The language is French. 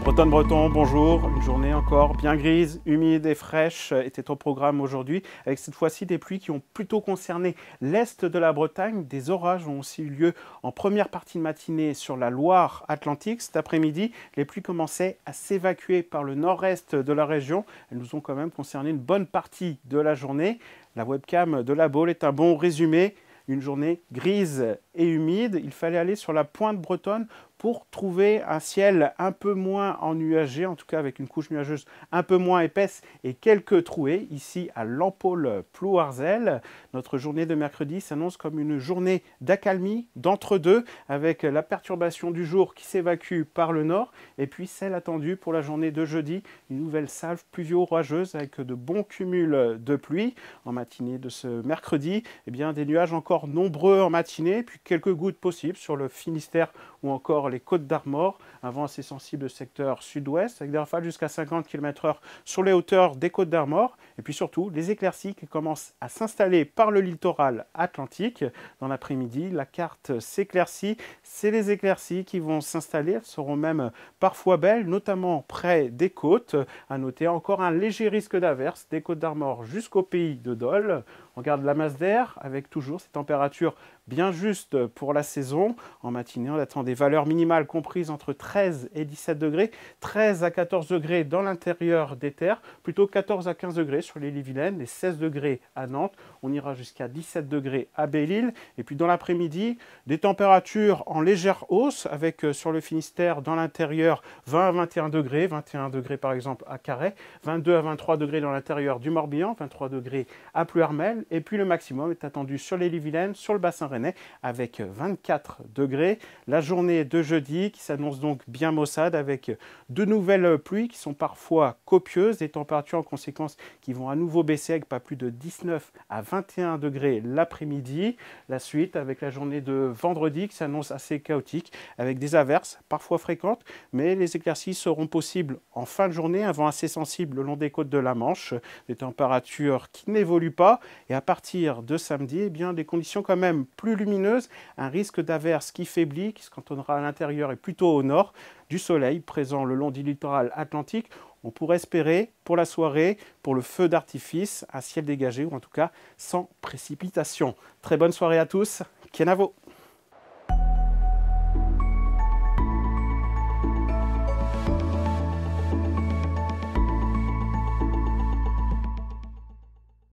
Breton, bonjour. Une journée encore bien grise, humide et fraîche était au programme aujourd'hui, avec cette fois-ci des pluies qui ont plutôt concerné l'est de la Bretagne. Des orages ont aussi eu lieu en première partie de matinée sur la Loire-Atlantique. Cet après-midi, les pluies commençaient à s'évacuer par le nord-est de la région. Elles nous ont quand même concerné une bonne partie de la journée. La webcam de la Baule est un bon résumé. Une journée grise et humide. Il fallait aller sur la pointe bretonne pour trouver un ciel un peu moins ennuagé, en tout cas avec une couche nuageuse un peu moins épaisse et quelques trouées. Ici à Lampol-Plouarzel, notre journée de mercredi s'annonce comme une journée d'accalmie, d'entre-deux, avec la perturbation du jour qui s'évacue par le nord, et puis celle attendue pour la journée de jeudi, une nouvelle salve pluvio-orageuse avec de bons cumuls de pluie. En matinée de ce mercredi, eh bien, des nuages encore nombreux en matinée, puis quelques gouttes possibles sur le Finistère ou encore les Côtes d'Armor, un vent assez sensible au secteur sud-ouest, avec des rafales jusqu'à 50 km/h sur les hauteurs des Côtes d'Armor, et puis surtout les éclaircies qui commencent à s'installer par le littoral atlantique. Dans l'après-midi, la carte s'éclaircit, c'est les éclaircies qui vont s'installer, elles seront même parfois belles, notamment près des côtes. À noter encore un léger risque d'averse des Côtes d'Armor jusqu'au pays de Dole. On garde la masse d'air avec toujours ces températures bien justes pour la saison. En matinée, on attend des valeurs minimales comprises entre 13 et 17 degrés, 13 à 14 degrés dans l'intérieur des terres, plutôt 14 à 15 degrés sur les Ille-et-Vilaine, les 16 degrés à Nantes. On ira jusqu'à 17 degrés à Belle-Île. Et puis dans l'après-midi, des températures en légère hausse avec sur le Finistère dans l'intérieur 20 à 21 degrés par exemple à Carhaix, 22 à 23 degrés dans l'intérieur du Morbihan, 23 degrés à Plouermel. Et puis le maximum est attendu sur les Ille-et-Vilaine, sur le bassin rennais avec 24 degrés. La journée de jeudi qui s'annonce donc bien maussade avec de nouvelles pluies qui sont parfois copieuses, des températures en conséquence qui vont à nouveau baisser avec pas plus de 19 à 21 degrés l'après-midi. La suite avec la journée de vendredi qui s'annonce assez chaotique avec des averses parfois fréquentes, mais les éclaircies seront possibles en fin de journée, un vent assez sensible le long des côtes de la Manche, des températures qui n'évoluent pas, et à partir de samedi, eh bien, des conditions quand même plus lumineuses, un risque d'averse qui faiblit, qui se cantonnera à l'intérieur et plutôt au nord, du soleil présent le long du littoral atlantique. On pourrait espérer pour la soirée, pour le feu d'artifice, un ciel dégagé ou en tout cas sans précipitation. Très bonne soirée à tous, Kenavo.